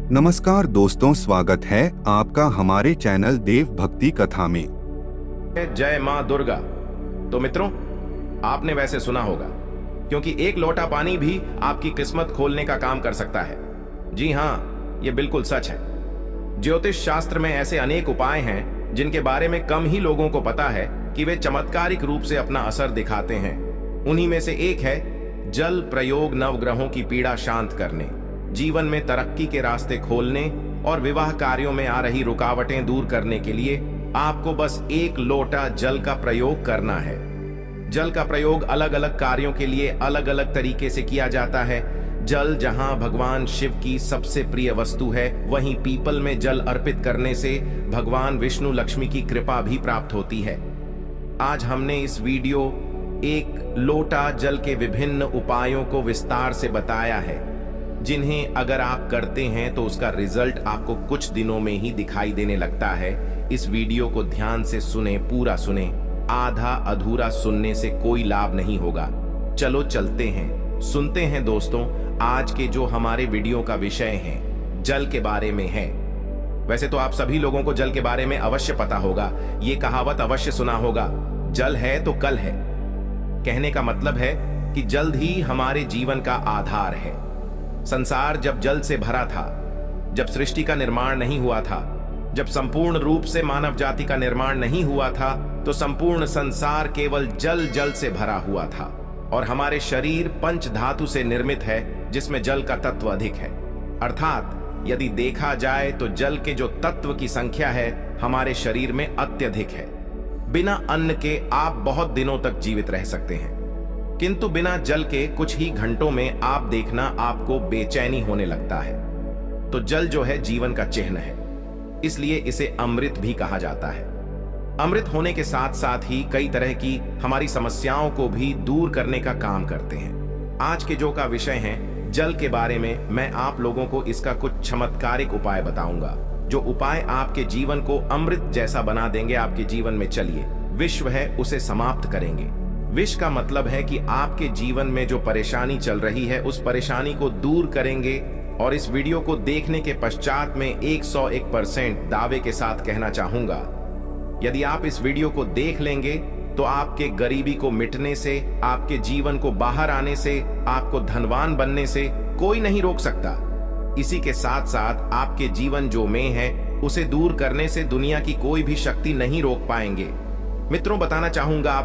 नमस्कार दोस्तों, स्वागत है आपका हमारे चैनल देव भक्ति कथा में। जय मां दुर्गा। तो मित्रों, आपने वैसे सुना होगा, क्योंकि एक लोटा पानी भी आपकी किस्मत खोलने का काम कर सकता है। जी हां, ये बिल्कुल सच है। ज्योतिष शास्त्र में ऐसे अनेक उपाय हैं जिनके बारे में कम ही लोगों को पता है कि वे चमत्कारिक रूप से अपना असर दिखाते हैं। उन्हीं में से एक है जल प्रयोग, नवग्रहों की पीड़ा शांत करने, जीवन में तरक्की के रास्ते खोलने और विवाह कार्यों में आ रही रुकावटें दूर करने के लिए आपको बस एक लोटा जल का प्रयोग करना है। जल का प्रयोग अलग अलग कार्यों के लिए अलग अलग तरीके से किया जाता है। जल जहां भगवान शिव की सबसे प्रिय वस्तु है, वहीं पीपल में जल अर्पित करने से भगवान विष्णु लक्ष्मी की कृपा भी प्राप्त होती है। आज हमने इस वीडियो एक लोटा जल के विभिन्न उपायों को विस्तार से बताया है, जिन्हें अगर आप करते हैं तो उसका रिजल्ट आपको कुछ दिनों में ही दिखाई देने लगता है। इस वीडियो को ध्यान से सुने, पूरा सुने, आधा अधूरा सुनने से कोई लाभ नहीं होगा। चलो चलते हैं, सुनते हैं दोस्तों। आज के जो हमारे वीडियो का विषय है, जल के बारे में है। वैसे तो आप सभी लोगों को जल के बारे में अवश्य पता होगा, ये कहावत अवश्य सुना होगा, जल है तो कल है। कहने का मतलब है कि जल्द ही हमारे जीवन का आधार है। संसार जब जल से भरा था, जब सृष्टि का निर्माण नहीं हुआ था, जब संपूर्ण रूप से मानव जाति का निर्माण नहीं हुआ था, तो संपूर्ण संसार केवल जल जल से भरा हुआ था। और हमारे शरीर पंच धातु से निर्मित है, जिसमें जल का तत्व अधिक है। अर्थात यदि देखा जाए तो जल के जो तत्व की संख्या है हमारे शरीर में अत्यधिक है। बिना अन्न के आप बहुत दिनों तक जीवित रह सकते हैं, किंतु बिना जल के कुछ ही घंटों में आप देखना आपको बेचैनी होने लगता है। तो जल जो है जीवन का चिन्ह है, इसलिए इसे अमृत भी कहा जाता है। अमृत होने के साथ साथ ही कई तरह की हमारी समस्याओं को भी दूर करने का काम करते हैं। आज के जो का विषय है जल के बारे में, मैं आप लोगों को इसका कुछ चमत्कारिक उपाय बताऊंगा, जो उपाय आपके जीवन को अमृत जैसा बना देंगे। आपके जीवन में चलिए, विश्व है उसे समाप्त करेंगे। विष का मतलब है कि आपके जीवन में जो परेशानी चल रही है उस परेशानी को दूर करेंगे। और इस वीडियो को देखने के पश्चात में 101% दावे के साथ कहना चाहूंगा, यदि आप इस वीडियो को देख लेंगे तो आपके गरीबी को मिटने से, आपके जीवन को बाहर आने से, आपको धनवान बनने से कोई नहीं रोक सकता। इसी के साथ साथ आपके जीवन जो में है उसे दूर करने से दुनिया की कोई भी शक्ति नहीं रोक पाएंगे। मित्रों, बताना चाहूंगा,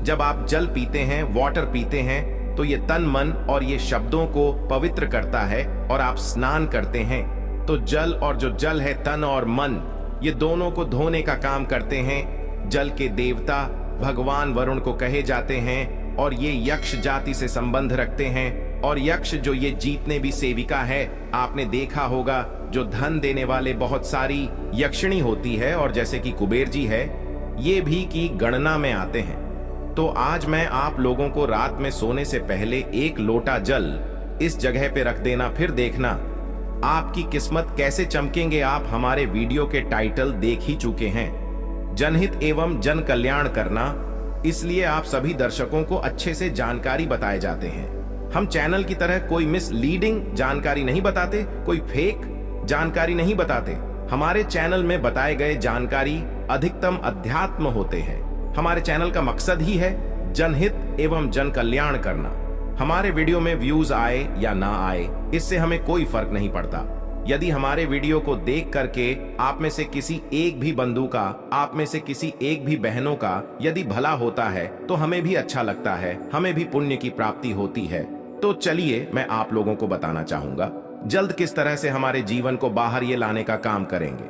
जब आप जल पीते हैं, वाटर पीते हैं, तो ये तन मन और ये शब्दों को पवित्र करता है। और आप स्नान करते हैं तो जल, और जो जल है तन और मन, ये दोनों को धोने का काम करते हैं। जल के देवता भगवान वरुण को कहे जाते हैं, और ये यक्ष जाति से संबंध रखते हैं। और यक्ष जो ये जीतने भी सेविका है, आपने देखा होगा, जो धन देने वाले बहुत सारी यक्षिणी होती है, और जैसे कि कुबेर जी है, ये भी की गणना में आते हैं। तो आज मैं आप लोगों को रात में सोने से पहले एक लोटा जल इस जगह पे रख देना, फिर देखना आपकी किस्मत कैसे चमकेंगे। आप हमारे वीडियो के टाइटल देख ही चुके हैं, जनहित एवं जन कल्याण करना, इसलिए आप सभी दर्शकों को अच्छे से जानकारी बताए जाते हैं। हम चैनल की तरह कोई मिसलीडिंग जानकारी नहीं बताते, कोई फेक जानकारी नहीं बताते। हमारे चैनल में बताए गए जानकारी अधिकतम अध्यात्म होते हैं। हमारे चैनल का मकसद ही है जनहित एवं जन कल्याण करना। हमारे वीडियो में व्यूज आए या ना आए, इससे हमें कोई फर्क नहीं पड़ता। यदि हमारे वीडियो को देख करके आप में से किसी एक भी बंधु का, आप में से किसी एक भी बहनों का यदि भला होता है तो हमें भी अच्छा लगता है, हमें भी पुण्य की प्राप्ति होती है। तो चलिए मैं आप लोगों को बताना चाहूंगा जल्द किस तरह से हमारे जीवन को बाहर ये लाने का काम करेंगे।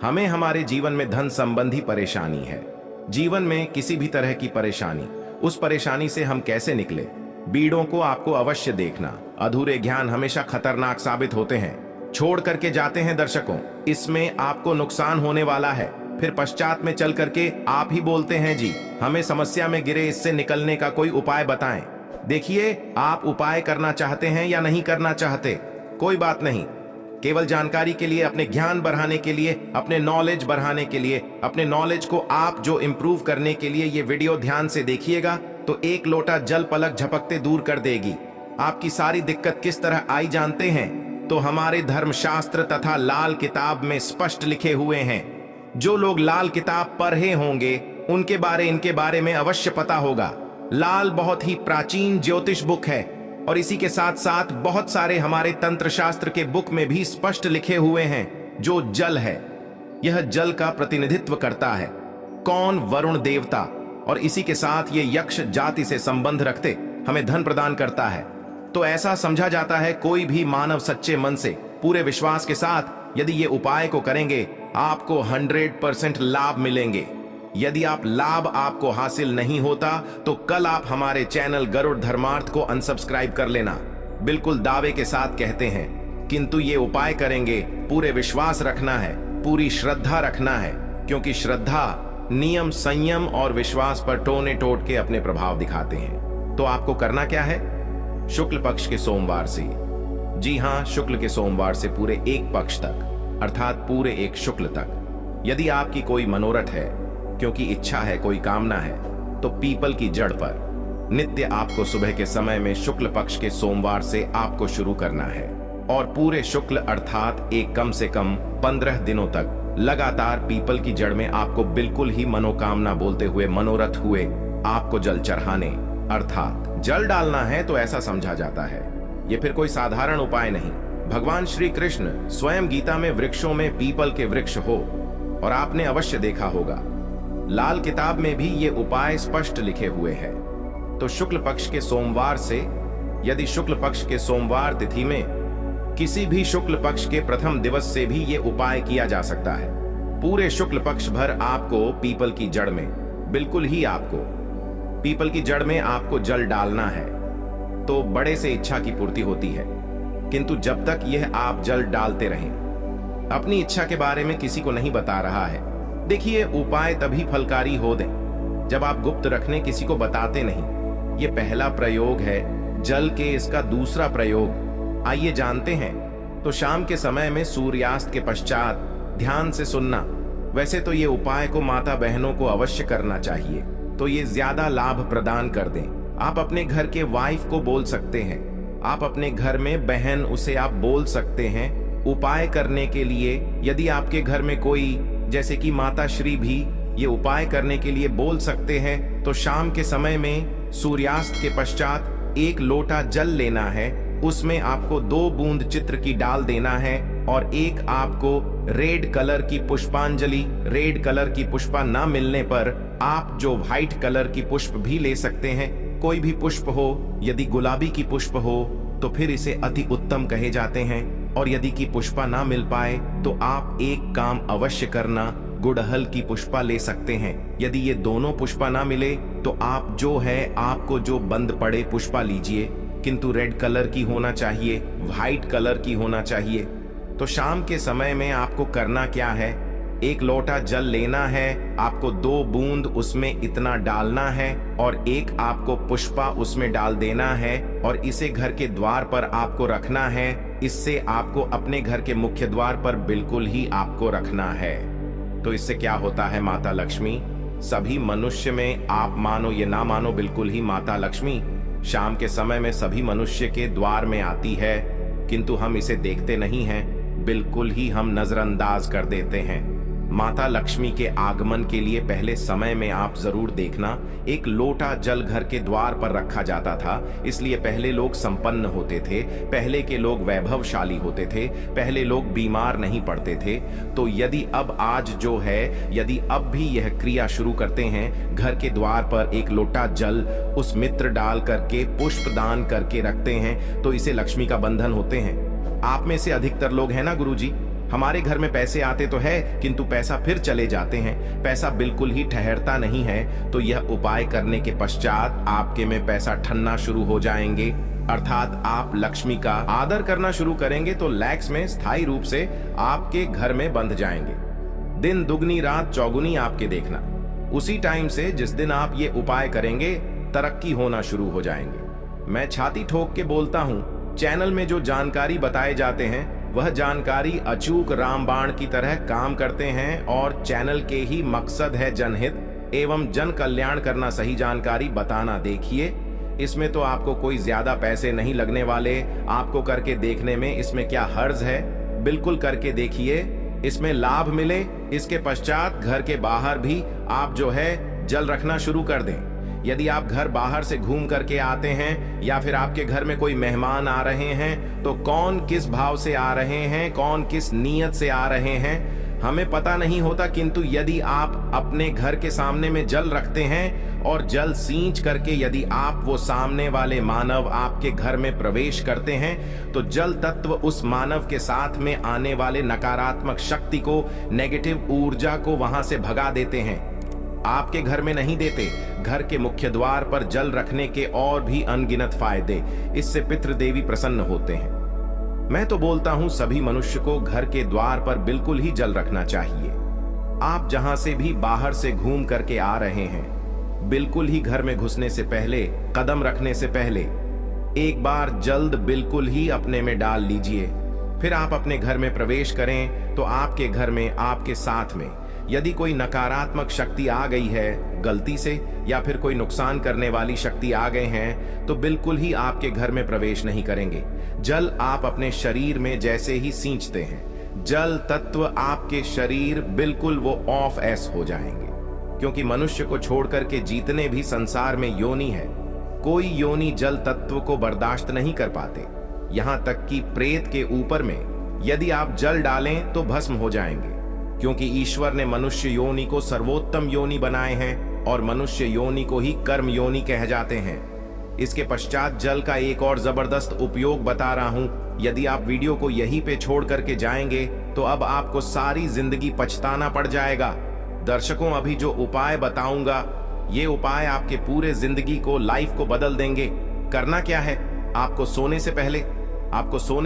हमें हमारे जीवन में धन संबंधी परेशानी है, जीवन में किसी भी तरह की परेशानी, उस परेशानी से हम कैसे निकले, बीड़ों को आपको अवश्य देखना। अधूरे ज्ञान हमेशा खतरनाक साबित होते हैं, छोड़ करके जाते हैं दर्शकों, इसमें आपको नुकसान होने वाला है। फिर पश्चात में चल करके आप ही बोलते हैं, जी हमें समस्या में गिरे, इससे निकलने का कोई उपाय बताएं। देखिए, आप उपाय करना चाहते हैं या नहीं करना चाहते, कोई बात नहीं, केवल जानकारी के लिए, अपने ज्ञान बढ़ाने के लिए, अपने नॉलेज बढ़ाने के लिए, अपने नॉलेज को आप जो इंप्रूव करने के लिए ये वीडियो ध्यान से देखिएगा तो एक लोटा जल पलक झपकते दूर कर देगी। आपकी सारी दिक्कत किस तरह आई जानते हैं? तो हमारे धर्मशास्त्र तथा लाल किताब में स्पष्ट लिखे हुए हैं। जो लोग लाल किताब पढ़े होंगे उनके इनके बारे में अवश्य पता होगा। लाल बहुत ही प्राचीन ज्योतिष बुक है और इसी के साथ साथ बहुत सारे हमारे तंत्र शास्त्र के बुक में भी स्पष्ट लिखे हुए हैं। जो जल है, यह जल का प्रतिनिधित्व करता है। कौन? वरुण देवता। और इसी के साथ ये यक्ष जाति से संबंध रखते हमें धन प्रदान करता है। तो ऐसा समझा जाता है कोई भी मानव सच्चे मन से पूरे विश्वास के साथ यदि ये उपाय को करेंगे आपको 100% लाभ मिलेंगे। यदि आप लाभ आपको हासिल नहीं होता तो कल आप हमारे चैनल गरुड़ धर्मार्थ को अनसब्सक्राइब कर लेना। बिल्कुल दावे के साथ कहते हैं, किंतु ये उपाय करेंगे पूरे विश्वास रखना है, पूरी श्रद्धा रखना है, क्योंकि श्रद्धा नियम, संयम और विश्वास पर टोने टोट के अपने प्रभाव दिखाते हैं। तो आपको करना क्या है? शुक्ल पक्ष के सोमवार से, जी हां, शुक्ल के सोमवार से पूरे एक पक्ष तक, अर्थात पूरे एक शुक्ल तक, यदि आपकी कोई मनोरथ है, क्योंकि इच्छा है, कोई कामना है, तो पीपल की जड़ पर नित्य आपको सुबह के समय में शुक्ल पक्ष के सोमवार से आपको शुरू करना है और पूरे शुक्ल अर्थात एक कम से कम 15 दिनों तक लगातार पीपल की जड़ में आपको बिल्कुल ही मनोकामना बोलते हुए, मनोरथ हुए आपको जल चढ़ाने अर्थात जल डालना है। तो ऐसा समझा जाता है, ये फिर कोई साधारण उपाय नहीं। भगवान श्री कृष्ण स्वयं गीता में वृक्षों में पीपल के वृक्ष हो, और आपने अवश्य देखा होगा लाल किताब में भी ये उपाय स्पष्ट लिखे हुए हैं। तो शुक्ल पक्ष के सोमवार से, यदि शुक्ल पक्ष के सोमवार तिथि में किसी भी शुक्ल पक्ष के प्रथम दिवस से भी ये उपाय किया जा सकता है। पूरे शुक्ल पक्ष भर आपको पीपल की जड़ में, बिल्कुल ही आपको पीपल की जड़ में आपको जल डालना है। तो बड़े से इच्छा की पूर्ति होती है, किंतु जब तक यह आप जल डालते रहें, अपनी इच्छा के बारे में किसी को नहीं बता रहा है। देखिए, उपाय तभी फलकारी हो दें जब आप गुप्त रखने किसी को बताते नहीं। ये पहला प्रयोग है जल के, इसका दूसरा प्रयोग आइए जानते हैं। तो शाम के समय में सूर्यास्त के पश्चात ध्यान से सुनना। वैसे तो ये उपाय को माता बहनों को अवश्य करना चाहिए, तो ये ज्यादा लाभ प्रदान कर दें। आप अपने घर के वाइफ को बोल सकते हैं, आप अपने घर में बहन, उसे आप बोल सकते हैं उपाय करने के लिए। यदि आपके घर में कोई, जैसे कि माता श्री भी ये उपाय करने के लिए बोल सकते हैं, तो शाम के समय में सूर्यास्त के पश्चात एक लोटा जल लेना है, उसमें आपको 2 बूंद चित्र की डाल देना है और एक आपको रेड कलर की पुष्पांजलि, रेड कलर की पुष्पा ना मिलने पर आप जो व्हाइट कलर की पुष्प भी ले सकते हैं, कोई भी पुष्प हो। यदि गुलाबी की पुष्प हो तो फिर इसे अति उत्तम कहे जाते हैं, और यदि की पुष्पा ना मिल पाए तो आप एक काम अवश्य करना, गुड़हल की पुष्पा ले सकते हैं। यदि ये दोनों पुष्पा ना मिले तो आप जो है, आपको जो बंद पड़े पुष्पा लीजिए, किंतु रेड कलर की होना चाहिए, व्हाइट कलर की होना चाहिए। तो शाम के समय में आपको करना क्या है? एक लोटा जल लेना है, आपको 2 बूंद उसमें इतना डालना है और एक आपको पुष्पा उसमें डाल देना है और इसे घर के द्वार पर आपको रखना है। इससे आपको अपने घर के मुख्य द्वार पर बिल्कुल ही आपको रखना है। तो इससे क्या होता है? माता लक्ष्मी सभी मनुष्य में, आप मानो ये ना मानो, बिल्कुल ही माता लक्ष्मी शाम के समय में सभी मनुष्य के द्वार में आती है, किंतु हम इसे देखते नहीं हैं, बिल्कुल ही हम नजरअंदाज कर देते हैं। माता लक्ष्मी के आगमन के लिए पहले समय में आप जरूर देखना, एक लोटा जल घर के द्वार पर रखा जाता था। इसलिए पहले लोग संपन्न होते थे, पहले के लोग वैभवशाली होते थे, पहले लोग बीमार नहीं पड़ते थे। तो यदि अब आज जो है, यदि अब भी यह क्रिया शुरू करते हैं, घर के द्वार पर एक लोटा जल उस मित्र डाल करके पुष्प दान करके रखते हैं, तो इसे लक्ष्मी का बंधन होते हैं। आप में से अधिकतर लोग हैं ना गुरुजी, हमारे घर में पैसे आते तो है, किंतु पैसा फिर चले जाते हैं, पैसा बिल्कुल ही ठहरता नहीं है। तो यह उपाय करने के पश्चात आपके में पैसा ठन्ना शुरू हो जाएंगे, अर्थात आप लक्ष्मी का आदर करना शुरू करेंगे, तो लैक्स में स्थायी रूप से आपके घर में बंध जाएंगे। दिन दुगनी रात चौगुनी आपके देखना। उसी टाइम से जिस दिन आप ये उपाय करेंगे, तरक्की होना शुरू हो जाएंगे। मैं छाती ठोक के बोलता हूँ, चैनल में जो जानकारी बताए जाते हैं वह जानकारी अचूक रामबाण की तरह काम करते हैं और चैनल के ही मकसद है जनहित एवं जन कल्याण करना, सही जानकारी बताना। देखिए, इसमें तो आपको कोई ज्यादा पैसे नहीं लगने वाले, आपको करके देखने में इसमें क्या हर्ज है। बिल्कुल करके देखिए, इसमें लाभ मिले। इसके पश्चात घर के बाहर भी आप जो है जल रखना शुरू कर दें। यदि आप घर बाहर से घूम करके आते हैं या फिर आपके घर में कोई मेहमान आ रहे हैं, तो कौन किस भाव से आ रहे हैं, कौन किस नीयत से आ रहे हैं, हमें पता नहीं होता। किंतु यदि आप अपने घर के सामने में जल रखते हैं और जल सींच करके यदि आप वो सामने वाले मानव आपके घर में प्रवेश करते हैं, तो जल तत्व उस मानव के साथ में आने वाले नकारात्मक शक्ति को, नेगेटिव ऊर्जा को वहां से भगा देते हैं। आपके घर में नहीं देते। घर के मुख्य द्वार पर जल रखने के और भी अनगिनत फायदे, इससे पितृदेवी प्रसन्न होते हैं। मैं तो बोलता हूं सभी मनुष्य को घर के द्वार पर बिल्कुल ही जल रखना चाहिए। आप जहां से भी बाहर से घूम करके आ रहे हैं, बिल्कुल ही घर में घुसने से पहले, कदम रखने से पहले एक बार जल्द बिल्कुल ही अपने में डाल लीजिए। फिर आप अपने घर में प्रवेश करें तो आपके घर में, आपके साथ में यदि कोई नकारात्मक शक्ति आ गई है गलती से, या फिर कोई नुकसान करने वाली शक्ति आ गए हैं, तो बिल्कुल ही आपके घर में प्रवेश नहीं करेंगे। जल आप अपने शरीर में जैसे ही सींचते हैं, जल तत्व आपके शरीर बिल्कुल वो ऑफ एस हो जाएंगे। क्योंकि मनुष्य को छोड़कर के जितने भी संसार में योनि है, कोई योनि जल तत्व को बर्दाश्त नहीं कर पाते। यहां तक कि प्रेत के ऊपर में यदि आप जल डालें तो भस्म हो जाएंगे। क्योंकि ईश्वर ने मनुष्य योनि को सर्वोत्तम योनि बनाए हैं और मनुष्य योनि को ही कर्म योनि कह जाते हैं। इसके पश्चात जल का एक और जबरदस्त उपयोग बता रहा हूं। यदि आप वीडियो को यहीं पे छोड़ करके जाएंगे तो अब आपको सारी जिंदगी पछताना पड़ जाएगा। दर्शकों, अभी जो उपाय बताऊंगा, ये उपाय आपके पूरे जिंदगी को, लाइफ को बदल देंगे। करना क्या है, आपको सोने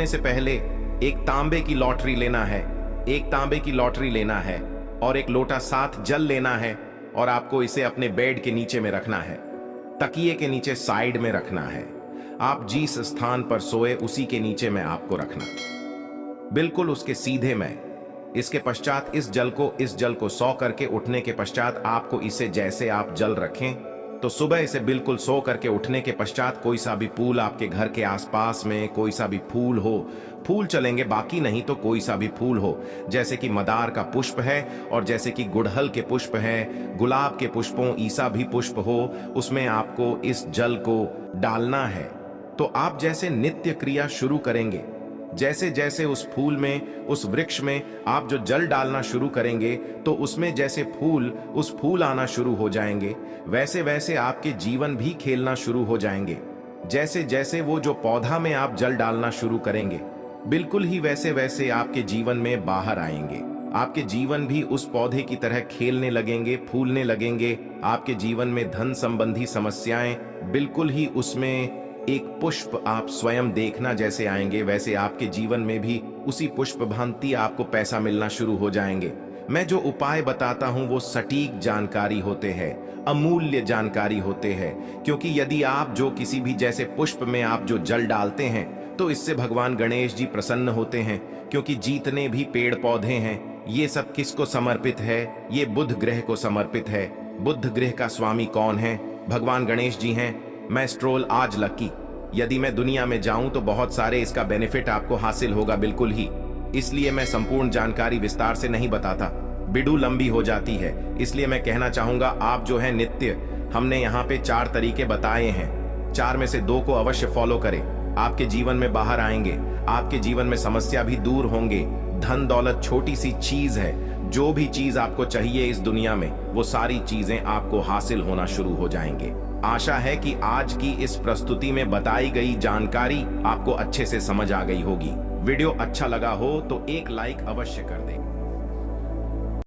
से पहले एक तांबे की लॉटरी लेना है, एक तांबे की लॉटरी लेना है और एक लोटा साथ जल लेना है और आपको इसे अपने बेड के नीचे में रखना है, तकिए के नीचे साइड में रखना है। आप जिस स्थान पर सोए उसी के नीचे में आपको रखना, बिल्कुल उसके सीधे में। इसके पश्चात इस जल को सौ करके उठने के पश्चात आपको इसे, जैसे आप जल रखें तो सुबह इसे बिल्कुल सो करके उठने के पश्चात कोई सा भी फूल आपके घर के आसपास में, कोई सा भी फूल हो, फूल चलेंगे, बाकी नहीं तो कोई सा भी फूल हो, जैसे कि मदार का पुष्प है और जैसे कि गुड़हल के पुष्प है, गुलाब के पुष्पों, ईसा भी पुष्प हो, उसमें आपको इस जल को डालना है। तो आप जैसे नित्य क्रिया शुरू करेंगे, जैसे जैसे उस फूल में, उस वृक्ष में आप जो जल डालना शुरू करेंगे, तो उसमें जैसे उस फूल आना शुरू हो जाएंगे, वैसे वैसे आपके जीवन भी खेलना शुरू हो जाएंगे। जैसे जैसे वो जो पौधा में आप जल डालना शुरू करेंगे, बिल्कुल ही वैसे वैसे आपके जीवन में बाहर आएंगे। आपके जीवन भी उस पौधे की तरह खेलने लगेंगे, फूलने लगेंगे। आपके जीवन में धन संबंधी समस्याएं बिल्कुल ही उसमें एक पुष्प आप स्वयं देखना जैसे आएंगे, वैसे आपके जीवन में भी उसी पुष्प भांति आपको पैसा मिलना शुरू हो जाएंगे। मैं जो उपाय बताता हूं वो सटीक जानकारी होते हैं, अमूल्य जानकारी होते हैं। क्योंकि यदि आप जो किसी भी जैसे पुष्प में आप जो जल डालते हैं, तो इससे भगवान गणेश जी प्रसन्न होते हैं। क्योंकि जितने भी पेड़ पौधे हैं, ये सब किसको समर्पित है? ये बुध ग्रह को समर्पित है। बुध ग्रह का स्वामी कौन है? भगवान गणेश जी हैं। मैं स्ट्रोल आज लकी, यदि मैं दुनिया में जाऊं तो बहुत सारे इसका बेनिफिट आपको हासिल होगा, बिल्कुल ही। इसलिए मैं संपूर्ण जानकारी विस्तार से नहीं बताता, वीडियो लंबी हो जाती है। इसलिए मैं कहना चाहूंगा, आप जो है नित्य, हमने यहाँ पे 4 तरीके बताए हैं, 4 में से 2 को अवश्य फॉलो करें। आपके जीवन में बाहर आएंगे, आपके जीवन में समस्या भी दूर होंगे। धन दौलत छोटी सी चीज है, जो भी चीज आपको चाहिए इस दुनिया में, वो सारी चीजें आपको हासिल होना शुरू हो जाएंगे। आशा है कि आज की इस प्रस्तुति में बताई गई जानकारी आपको अच्छे से समझ आ गई होगी। वीडियो अच्छा लगा हो तो एक लाइक अवश्य कर दें।